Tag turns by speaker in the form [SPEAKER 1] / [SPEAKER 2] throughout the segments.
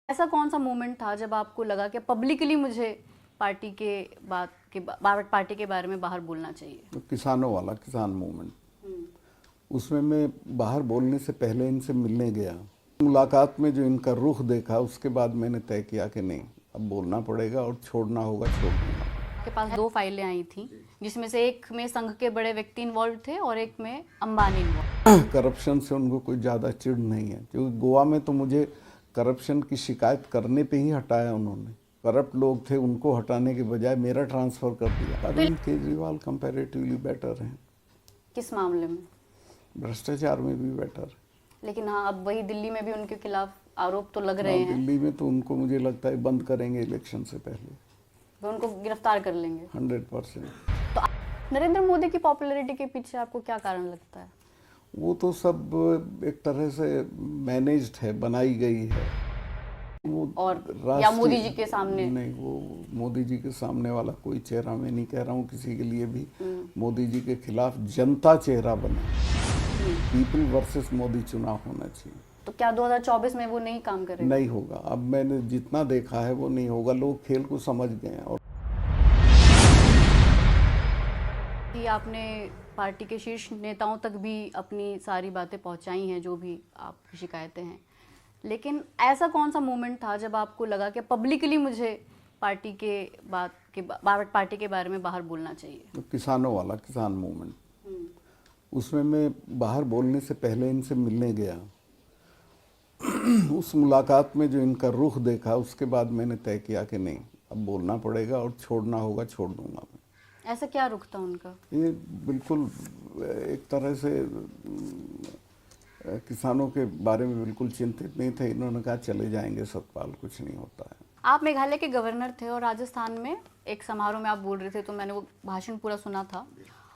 [SPEAKER 1] ऐसा कौन सा मोमेंट था जब आपको लगा कि पब्लिकली मुझे पार्टी के बारे में बाहर बोलना चाहिए?
[SPEAKER 2] तो किसानों वाला किसान मूवमेंट,
[SPEAKER 1] हम्म।
[SPEAKER 2] उसमें मैं बाहर बोलने से पहले इनसे मिलने गया। मुलाकात में जो इनका रुख देखा, उसके बाद मैंने तय किया कि नहीं, अब बोलना पड़ेगा और छोड़ना होगा, छोड़ दूंगा।
[SPEAKER 1] आपके पास 2 फाइलें आई थी, जिसमें से एक में संघ के बड़े व्यक्ति इन्वॉल्व थे और एक में अंबानी इन्वॉल्व।
[SPEAKER 2] करप्शन से उनको कोई ज़्यादा चिढ़ नहीं है, क्योंकि गोवा में तो मुझे करप्शन की शिकायत करने पे ही हटाया उन्होंने। करप्ट लोग थे, उनको हटाने के बजाय मेरा ट्रांसफ़र कर दिया। अरविंद केजरीवाल कंपैरेटिवली बेटर हैं।
[SPEAKER 1] किस मामले में?
[SPEAKER 2] भ्रष्टाचार में भी बेटर।
[SPEAKER 1] लेकिन हाँ, अब वही दिल्ली में भी उनके खिलाफ आरोप तो लग रहे
[SPEAKER 2] हाँ,
[SPEAKER 1] हैं।
[SPEAKER 2] दिल्ली में तो उनको मुझे लगता है बंद करेंगे इलेक्शन से पहले,
[SPEAKER 1] वो उनको गिरफ्तार कर लेंगे
[SPEAKER 2] 100%।
[SPEAKER 1] तो नरेंद्र मोदी की पॉपुलैरिटी के पीछे आपको क्या कारण लगता है?
[SPEAKER 2] वो तो सब एक तरह से मैनेज्ड है, बनाई गई है। वो
[SPEAKER 1] और या मोदी जी के सामने?
[SPEAKER 2] नहीं, वो मोदी जी के सामने वाला कोई चेहरा मैं नहीं कह रहा हूँ किसी के लिए भी। मोदी जी के खिलाफ जनता चेहरा बना, पीपल वर्सेस मोदी चुनाव होना चाहिए।
[SPEAKER 1] तो क्या 2024 में वो नहीं काम करेगा?
[SPEAKER 2] नहीं होगा। अब मैंने जितना देखा है वो नहीं होगा। लोग खेल को समझ गए हैं। और
[SPEAKER 1] कि आपने पार्टी के शीर्ष नेताओं तक भी अपनी सारी बातें पहुंचाई हैं, जो भी आपकी शिकायतें हैं, लेकिन ऐसा कौन सा मोमेंट था जब आपको लगा कि पब्लिकली मुझे पार्टी के बारे में बाहर बोलना चाहिए?
[SPEAKER 2] तो किसानों वाला किसान मूवमेंट, उसमें मैं बाहर बोलने से पहले इनसे मिलने गया। उस मुलाकात में जो इनका रुख देखा, उसके बाद मैंने तय किया कि नहीं, अब बोलना पड़ेगा और छोड़ना होगा, छोड़ दूंगा मैं।
[SPEAKER 1] ऐसा क्या रुख था उनका?
[SPEAKER 2] ये बिल्कुल एक तरह से किसानों के बारे में बिल्कुल चिंतित नहीं थे। इन्होंने कहा चले जाएंगे सतपाल, कुछ नहीं होता है।
[SPEAKER 1] आप मेघालय के गवर्नर थे और राजस्थान में एक समारोह में आप बोल रहे थे, तो मैंने वो भाषण पूरा सुना था।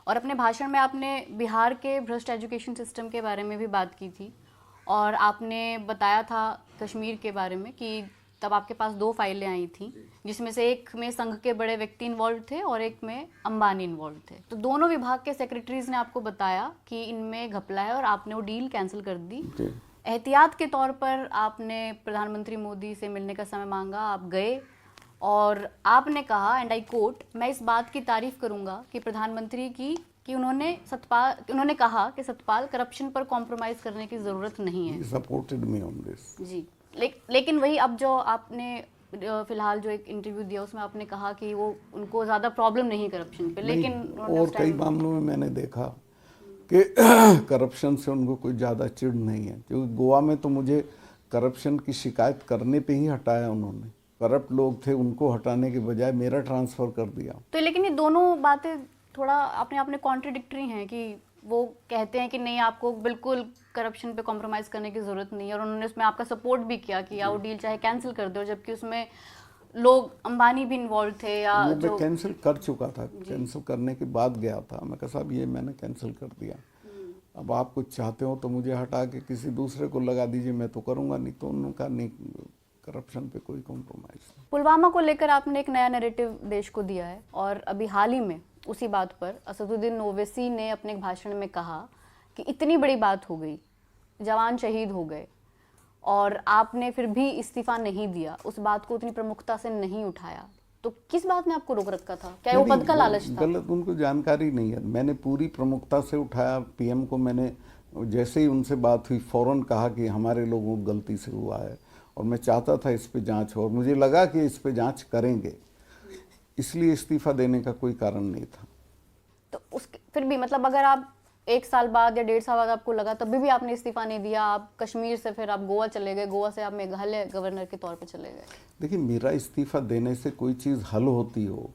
[SPEAKER 1] और अपने भाषण में आपने बिहार के भ्रष्ट एजुकेशन सिस्टम के बारे में भी बात की थी, और आपने बताया था कश्मीर के बारे में कि तब आपके पास 2 फाइलें आई थी, जिसमें से एक में संघ के बड़े व्यक्ति इन्वॉल्व थे और एक में अंबानी इन्वॉल्व थे। तो दोनों विभाग के सेक्रेटरीज ने आपको बताया कि इनमें घपला है और आपने वो डील कैंसिल कर दी। एहतियात के तौर पर आपने प्रधानमंत्री मोदी से मिलने का समय मांगा, आप गए और आपने कहा, एंड आई कोट, मैं इस बात की तारीफ करूंगा कि प्रधानमंत्री की कि उन्होंने कहा कि सतपाल, करप्शन पर कॉम्प्रोमाइज करने की जरूरत नहीं है।
[SPEAKER 2] Supported me on this.
[SPEAKER 1] जी, लेकिन वही अब जो आपने फिलहाल जो एक इंटरव्यू दिया, उसमें आपने कहा कि वो उनको ज़्यादा प्रॉब्लम नहीं है करप्शन पे, लेकिन
[SPEAKER 2] और कई मामलों में मैंने देखा कि करप्शन से उनको कोई ज़्यादा चिढ़ नहीं है, क्योंकि गोवा में तो मुझे करप्शन की शिकायत करने पे ही हटाया उन्होंने। करप्ट लोग थे, उनको हटाने के बजाय मेरा ट्रांसफ़र कर दिया।
[SPEAKER 1] तो लेकिन ये दोनों बातें थोड़ा अपने आप में कॉन्ट्रडिक्टरी हैं कि वो कहते हैं कि नहीं, आपको बिल्कुल करप्शन पे कॉम्प्रोमाइज़ करने की ज़रूरत नहीं है, और उन्होंने उसमें आपका सपोर्ट भी किया कि या वो डील चाहे कैंसिल कर दो, जबकि उसमें लोग अंबानी भी इन्वॉल्व थे। या
[SPEAKER 2] वो
[SPEAKER 1] जो
[SPEAKER 2] मैं कैंसिल कर चुका था, कैंसिल करने के बाद गया था। मैं कहा साहब, ये मैंने कैंसिल कर दिया, अब आप कुछ चाहते हो तो मुझे हटा के किसी दूसरे को लगा दीजिए, मैं तो करूँगा नहीं। तो उनका नहीं, करप्शन पे कोई कॉम्प्रोमाइज़ नहीं।
[SPEAKER 1] पुलवामा को लेकर आपने एक नया नैरेटिव देश को दिया है, और अभी हाल ही में उसी बात पर असदुद्दीन ओवैसी ने अपने एक भाषण में कहा कि इतनी बड़ी बात हो गई, जवान शहीद हो गए, और आपने फिर भी इस्तीफा नहीं दिया, उस बात को उतनी प्रमुखता से नहीं उठाया। तो किस बात ने आपको रोक रखा था? क्या वो पद का लालच था?
[SPEAKER 2] गलत, उनको जानकारी नहीं है। मैंने पूरी प्रमुखता से उठाया। पीएम को मैंने जैसे ही उनसे बात हुई, फौरन कहा कि हमारे लोगों को गलती से हुआ है और मैं चाहता था इस पे जांच हो, और मुझे लगा कि इस पे जांच करेंगे, इसलिए इस्तीफा देने का कोई कारण नहीं था।
[SPEAKER 1] तो उसके फिर भी मतलब अगर आप 1 साल बाद या 1.5 साल बाद आपको लगा, तभी भी आपने इस्तीफा नहीं दिया, आप कश्मीर से फिर आप गोवा चले गए, गोवा से आप मेघालय गवर्नर के तौर पे चले गए। देखिए,
[SPEAKER 2] मेरा इस्तीफा देने से कोई चीज़ हल होती हो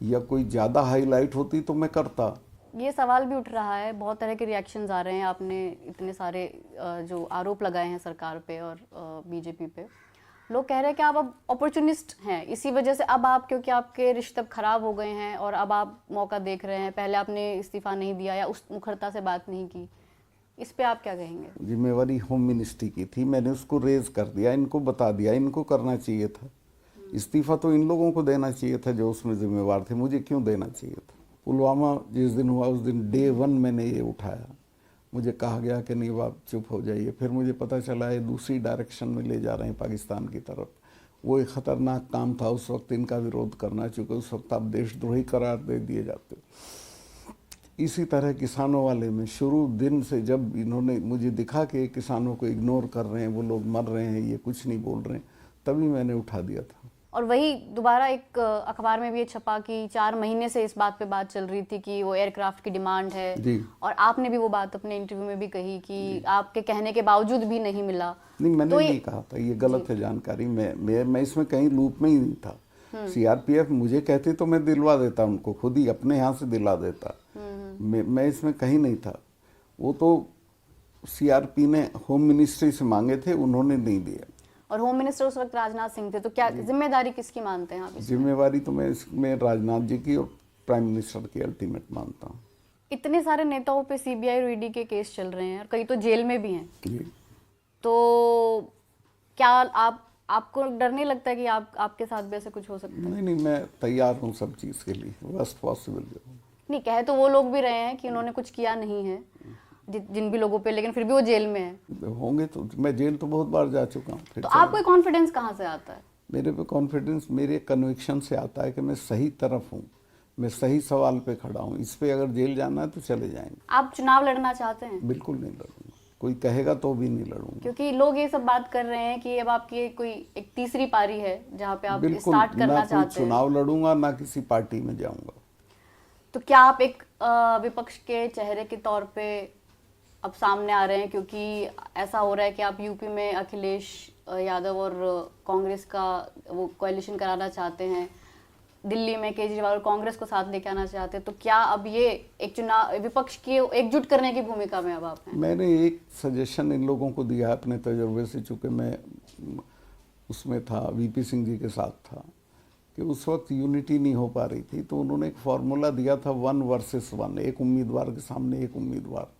[SPEAKER 2] या कोई ज़्यादा हाईलाइट होती तो मैं करता।
[SPEAKER 1] ये सवाल भी उठ रहा है, बहुत तरह के रिएक्शंस आ रहे हैं, आपने इतने सारे जो आरोप लगाए हैं सरकार पे और बीजेपी पे। लोग कह रहे हैं कि आप अब अपॉर्चुनिस्ट हैं, इसी वजह से अब आप, क्योंकि आपके रिश्ते खराब हो गए हैं और अब आप मौका देख रहे हैं, पहले आपने इस्तीफा नहीं दिया या उस मुखरता से बात नहीं की, इस पे आप क्या कहेंगे?
[SPEAKER 2] जिम्मेवारी होम मिनिस्ट्री की थी, मैंने उसको रेज कर दिया, इनको बता दिया, इनको करना चाहिए था। इस्तीफा तो इन लोगों को देना चाहिए था जो उसमें जिम्मेवार थे, मुझे क्यों देना चाहिए था? पुलवामा जिस दिन हुआ, उस दिन डे 1 मैंने ये उठाया, मुझे कहा गया कि नहीं आप चुप हो जाइए। फिर मुझे पता चला ये दूसरी डायरेक्शन में ले जा रहे हैं पाकिस्तान की तरफ। वो एक ख़तरनाक काम था उस वक्त इनका विरोध करना, चूँकि उस वक्त आप देशद्रोही करार दे दिए जाते। इसी तरह किसानों वाले में शुरू दिन से जब इन्होंने मुझे दिखा कि किसानों को इग्नोर कर रहे हैं, वो लोग मर रहे हैं, ये कुछ नहीं बोल रहे हैं, तभी मैंने उठा दिया था।
[SPEAKER 1] और वही दोबारा एक अखबार में भी ये छपा कि 4 महीने से इस बात पे बात चल रही थी कि वो एयरक्राफ्ट की डिमांड है
[SPEAKER 2] जी।
[SPEAKER 1] और आपने भी वो बात अपने इंटरव्यू में भी कही कि आपके कहने के बावजूद भी नहीं मिला।
[SPEAKER 2] नहीं, मैंने
[SPEAKER 1] तो
[SPEAKER 2] नहीं कहा था, ये गलत है जानकारी। मैं इसमें कहीं लूप में ही नहीं था। सीआरपीएफ मुझे कहते तो मैं दिलवा देता उनको, खुद ही अपने यहाँ से दिला देता। मैं इसमें कहीं नहीं था। वो तो सीआरपी ने होम मिनिस्ट्री से मांगे थे, उन्होंने नहीं दिया।
[SPEAKER 1] और होम मिनिस्टर उस वक्त राजनाथ सिंह थे, तो क्या जिम्मेदारी किसकी मानते हैं आप इसमें?
[SPEAKER 2] जिम्मेवारी तो मैं इसमें राजनाथ जी की और प्राइम मिनिस्टर की अल्टीमेट मानता हूँ।
[SPEAKER 1] इतने सारे नेताओं पे सीबीआई और ईडी के केस चल रहे हैं और कई तो जेल में भी हैं,
[SPEAKER 2] जी।
[SPEAKER 1] तो क्या आपको डर नहीं लगता कि आपके साथ भी ऐसे कुछ हो सकता है?
[SPEAKER 2] नहीं, मैं तैयार हूँ सब चीज़ के लिए, वर्स्ट पॉसिबल जो।
[SPEAKER 1] नहीं, कहे तो वो लोग भी रहे हैं कि उन्होंने कुछ किया नहीं है जिन भी लोगों पे, लेकिन फिर भी वो जेल में है।
[SPEAKER 2] होंगे तो, मैं जेल तो बहुत बार जा चुका हूँ।
[SPEAKER 1] तो आपको कॉन्फिडेंस कहाँ से आता है?
[SPEAKER 2] मेरे पे कॉन्फिडेंस मेरे कन्विक्शन से आता है कि मैं सही तरफ हूँ, मैं सही सवाल पे खड़ा हूँ। इस पे अगर जेल जाना है तो चले जाएंगे।
[SPEAKER 1] आप चुनाव लड़ना चाहते हैं?
[SPEAKER 2] बिल्कुल नहीं लड़ूंगा, कोई कहेगा तो भी नहीं लड़ूंगा।
[SPEAKER 1] क्योंकि लोग ये सब बात कर रहे हैं कि अब आपकी कोई एक तीसरी पारी है जहाँ पे आप
[SPEAKER 2] बिल्कुल
[SPEAKER 1] स्टार्ट करना
[SPEAKER 2] ना
[SPEAKER 1] चाहते
[SPEAKER 2] कोई चुनाव लड़ूंगा ना किसी पार्टी में जाऊंगा।
[SPEAKER 1] तो क्या आप एक विपक्ष के चेहरे के तौर पे अब सामने आ रहे हैं, क्योंकि ऐसा हो रहा है कि आप यूपी में अखिलेश यादव और कांग्रेस का वो कोalition कराना चाहते हैं, दिल्ली में केजरीवाल और कांग्रेस को साथ लेके आना चाहते हैं, तो क्या अब ये एक चुनाव विपक्ष की एकजुट करने की भूमिका में अब आप हैं?
[SPEAKER 2] मैंने एक सजेशन इन लोगों को दिया अपने तजुर्बे से, चूँकि मैं उसमें था, वीपी सिंह जी के साथ था, कि उस वक्त यूनिटी नहीं हो पा रही थी, तो उन्होंने एक फार्मूला दिया था 1 वर्सेस 1, एक उम्मीदवार के सामने एक उम्मीदवार।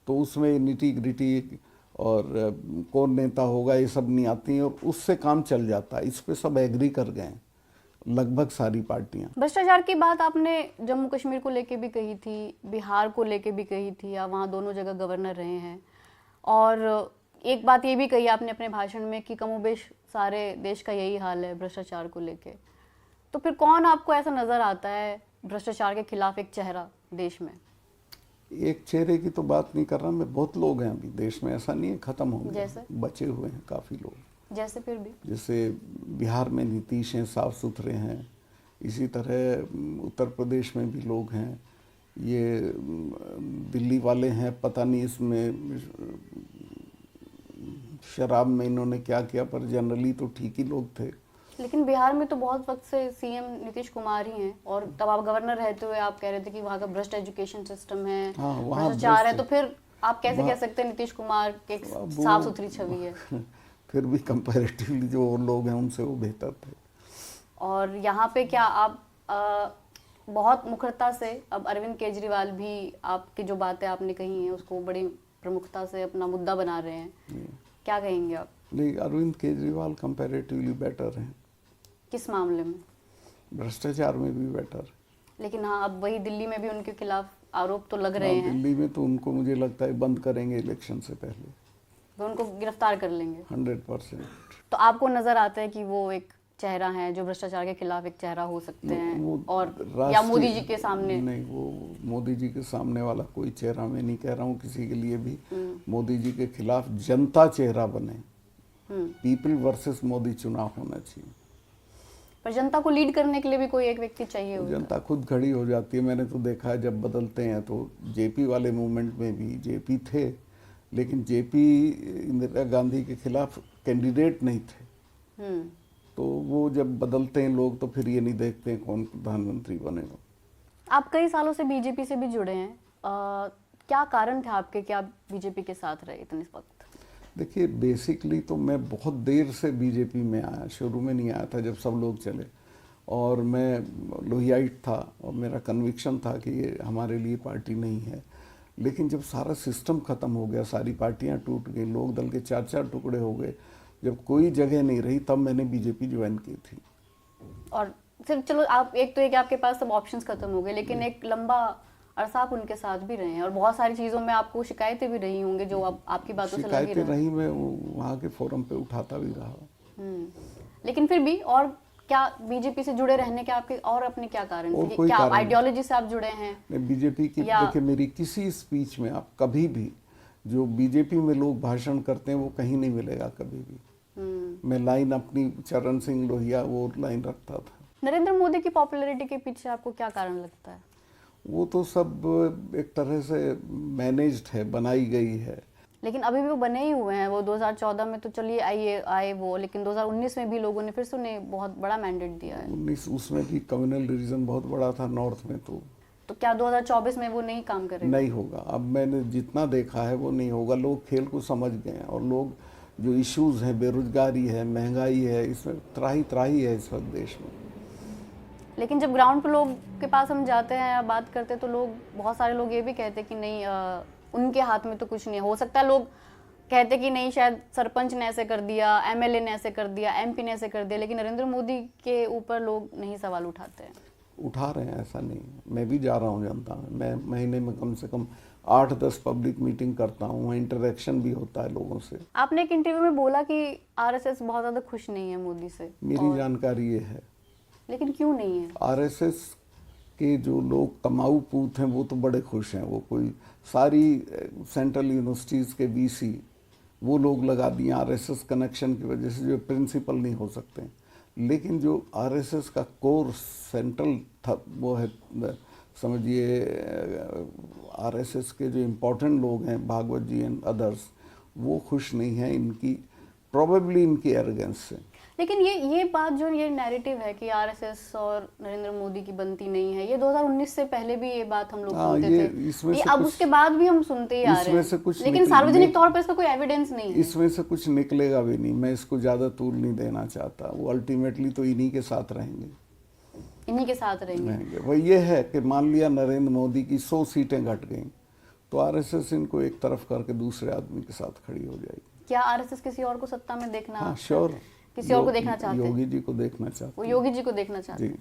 [SPEAKER 2] तो उसमें निटी ग्रिटी और कौन नेता होगा ये सब नहीं आती, और उससे काम चल जाता। इस पे सब एग्री कर गए लगभग सारी पार्टियां।
[SPEAKER 1] भ्रष्टाचार की बात आपने जम्मू कश्मीर को लेके भी कही थी, बिहार को लेके भी कही थी, आप वहाँ दोनों जगह गवर्नर रहे हैं, और एक बात ये भी कही आपने अपने भाषण में कि कमोबेश सारे देश का यही हाल है भ्रष्टाचार को लेके। तो फिर कौन आपको ऐसा नजर आता है भ्रष्टाचार के खिलाफ एक चेहरा देश में?
[SPEAKER 2] एक चेहरे की तो बात नहीं कर रहा मैं, बहुत लोग हैं अभी देश में, ऐसा नहीं है खत्म हो गए,
[SPEAKER 1] जैसे
[SPEAKER 2] बचे हुए हैं काफ़ी लोग।
[SPEAKER 1] जैसे फिर भी
[SPEAKER 2] जैसे बिहार में नीतीश हैं, साफ सुथरे हैं। इसी तरह उत्तर प्रदेश में भी लोग हैं। ये दिल्ली वाले हैं, पता नहीं इसमें शराब में इन्होंने क्या किया, पर जनरली तो ठीक ही लोग थे।
[SPEAKER 1] लेकिन बिहार में तो बहुत वक्त से सीएम नीतीश कुमार ही हैं, और तब आप गवर्नर रहते हुए आप कह रहे थे कि वहाँ का भ्रष्ट एजुकेशन सिस्टम है,
[SPEAKER 2] हाँ, वहाँ
[SPEAKER 1] भ्रष्टाचार है, तो फिर आप कैसे कह सकते हैं नीतीश कुमार की एक साफ सुथरी छवि है?
[SPEAKER 2] फिर भी कंपैरेटिवली जो और लोग हैं उनसे वो बेहतर थे।
[SPEAKER 1] और यहाँ पे क्या आप बहुत मुखरता से अब अरविंद केजरीवाल भी आपकी जो बातें आपने कही हैं उसको बड़ी प्रमुखता से अपना मुद्दा बना रहे हैं, क्या कहेंगे आप?
[SPEAKER 2] नहीं, अरविंद केजरीवाल कंपैरेटिवली बेटर हैं।
[SPEAKER 1] किस मामले में?
[SPEAKER 2] भ्रष्टाचार में भी बेटर।
[SPEAKER 1] लेकिन हाँ, अब वही दिल्ली में भी उनके खिलाफ आरोप तो लग रहे हैं।
[SPEAKER 2] दिल्ली में तो उनको मुझे लगता है बंद करेंगे इलेक्शन से पहले,
[SPEAKER 1] वो उनको गिरफ्तार कर लेंगे
[SPEAKER 2] 100%।
[SPEAKER 1] तो आपको नजर आता है कि वो एक चेहरा है जो भ्रष्टाचार के खिलाफ एक चेहरा हो सकते हैं, और या मोदी जी के सामने?
[SPEAKER 2] नहीं, वो मोदी जी के सामने वाला कोई चेहरा मैं नहीं कह रहा हूँ किसी के लिए भी। मोदी जी के खिलाफ जनता चेहरा बने, पीपल वर्सेस मोदी चुनाव होना चाहिए।
[SPEAKER 1] पर जनता को लीड करने के लिए भी कोई एक व्यक्ति चाहिए होगा।
[SPEAKER 2] जनता खुद खड़ी हो जाती है। मैंने तो देखा है जब बदलते हैं, तो जेपी वाले मूवमेंट में भी जेपी थे, लेकिन जेपी इंदिरा गांधी के खिलाफ कैंडिडेट नहीं थे। तो वो जब बदलते हैं लोग तो फिर ये नहीं देखते हैं कौन प्रधानमंत्री बनेगा।
[SPEAKER 1] आप कई सालों से बीजेपी से भी जुड़े हैं, क्या कारण था आपके कि आप बीजेपी के साथ रहे इतने वक्त?
[SPEAKER 2] देखिए, बेसिकली तो मैं बहुत देर से बीजेपी में आया, शुरू में नहीं आया था जब सब लोग चले, और मैं लोहियाइट था और मेरा कन्विक्शन था कि ये हमारे लिए पार्टी नहीं है। लेकिन जब सारा सिस्टम ख़त्म हो गया, सारी पार्टियां टूट गई, लोक दल के 4-4 टुकड़े हो गए, जब कोई जगह नहीं रही, तब मैंने बीजेपी ज्वाइन की थी।
[SPEAKER 1] और फिर चलो, आप एक तो एक आपके पास सब ऑप्शंस खत्म हो गए, लेकिन एक लंबा अरसा आप उनके साथ भी रहे हैं और बहुत सारी चीज़ों में आपको शिकायतें भी रही होंगी जो आपकी बातों से लगी
[SPEAKER 2] शिकायतें
[SPEAKER 1] रही।
[SPEAKER 2] रही, मैं वहाँ के फोरम पे उठाता भी रहा।
[SPEAKER 1] लेकिन फिर भी और क्या बीजेपी से जुड़े रहने के आपके और अपने क्या कारण
[SPEAKER 2] और
[SPEAKER 1] थे?
[SPEAKER 2] कोई
[SPEAKER 1] क्या
[SPEAKER 2] कारण नहीं।
[SPEAKER 1] आइडियोलॉजी से आप जुड़े हैं?
[SPEAKER 2] मैं बीजेपी की,
[SPEAKER 1] या-
[SPEAKER 2] देखिए मेरी किसी स्पीच में आप कभी भी जो बीजेपी में लोग भाषण करते हैं वो कहीं नहीं मिलेगा कभी भी। मैं लाइन अपनी चरण सिंह लोहिया वो लाइन रखता था।
[SPEAKER 1] नरेंद्र मोदी की पॉपुलैरिटी के पीछे आपको क्या कारण लगता है?
[SPEAKER 2] वो तो सब एक तरह से मैनेज्ड है, बनाई गई है।
[SPEAKER 1] लेकिन अभी भी वो बने ही हुए हैं। वो 2014 में तो चलिए आए वो, लेकिन 2019 में भी लोगों ने फिर से उन्हें बहुत बड़ा मैंडेट दिया है।
[SPEAKER 2] 19 उसमें भी कम्युनल रीजन बहुत बड़ा था नॉर्थ में, तो
[SPEAKER 1] क्या 2024 में वो नहीं काम करेंगे?
[SPEAKER 2] नहीं होगा। अब मैंने जितना देखा है वो नहीं होगा। लोग खेल को समझ गए हैं और लोग जो इश्यूज हैं, बेरोजगारी है, महंगाई है, इसमें त्राही त्राही है इस वक्त देश में।
[SPEAKER 1] लेकिन जब ग्राउंड पे लोग के पास हम जाते हैं या बात करते हैं तो लोग, बहुत सारे लोग ये भी कहते हैं कि नहीं उनके हाथ में तो कुछ नहीं हो सकता। लोग कहते कि नहीं, शायद सरपंच ने ऐसे कर दिया, एमएलए ने ऐसे कर दिया, एमपी ने ऐसे कर दिया, लेकिन नरेंद्र मोदी के ऊपर लोग नहीं सवाल उठाते हैं।
[SPEAKER 2] उठा रहे हैं, ऐसा नहीं। मैं भी जा रहा हूँ जनता में। मैं महीने में कम से कम 8-10 पब्लिक मीटिंग करता हूँ, इंटरेक्शन भी होता है लोगों से।
[SPEAKER 1] आपने एक इंटरव्यू में बोला कि आरएसएस बहुत ज्यादा खुश नहीं है मोदी से।
[SPEAKER 2] मेरी जानकारी ये है।
[SPEAKER 1] लेकिन क्यों नहीं है?
[SPEAKER 2] आरएसएस के जो लोग कमाऊ पूत हैं वो तो बड़े खुश हैं। वो कोई सारी सेंट्रल यूनिवर्सिटीज़ के वीसी वो लोग लगा दिए आरएसएस कनेक्शन की वजह से, जो प्रिंसिपल नहीं हो सकते। लेकिन जो आरएसएस का कोर सेंट्रल था वो है, समझिए आरएसएस के जो इम्पोर्टेंट लोग हैं, भागवत जी एंड अदर्स, वो खुश नहीं हैं इनकी, प्रोबेबली इनकी एरोगेंस से।
[SPEAKER 1] लेकिन ये बात जो ये नैरेटिव है कि आरएसएस और नरेंद्र मोदी की बनती नहीं है, ये 2019 से पहले भी ये बात हम लोग सुनते थे।
[SPEAKER 2] इसमें
[SPEAKER 1] ये
[SPEAKER 2] से
[SPEAKER 1] अब
[SPEAKER 2] कुछ,
[SPEAKER 1] उसके बाद भी हम सुनते ही आ रहे
[SPEAKER 2] इसमें से
[SPEAKER 1] हैं,
[SPEAKER 2] कुछ
[SPEAKER 1] लेकिन सार्वजनिक तौर पर इसका कोई एविडेंस नहीं है।
[SPEAKER 2] इसमें से कुछ निकलेगा भी नहीं। मैं इसको ज़्यादा तूल नहीं देना चाहता। वो अल्टीमेटली तो इन्हीं के साथ रहेंगे।
[SPEAKER 1] इन्हीं के साथ रहेंगे।
[SPEAKER 2] वो ये है कि मान लिया नरेंद्र मोदी की 100 सीटें घट गई तो आरएसएस इनको एक तरफ करके दूसरे आदमी के साथ खड़ी हो जाएगी।
[SPEAKER 1] क्या आरएसएस किसी और को सत्ता में देखना?
[SPEAKER 2] हाँ श्योर,
[SPEAKER 1] किसी और को देखना चाहते हैं?
[SPEAKER 2] योगी जी को देखना चाहते
[SPEAKER 1] वो योगी जी को देखना चाहते हैं।
[SPEAKER 2] जी।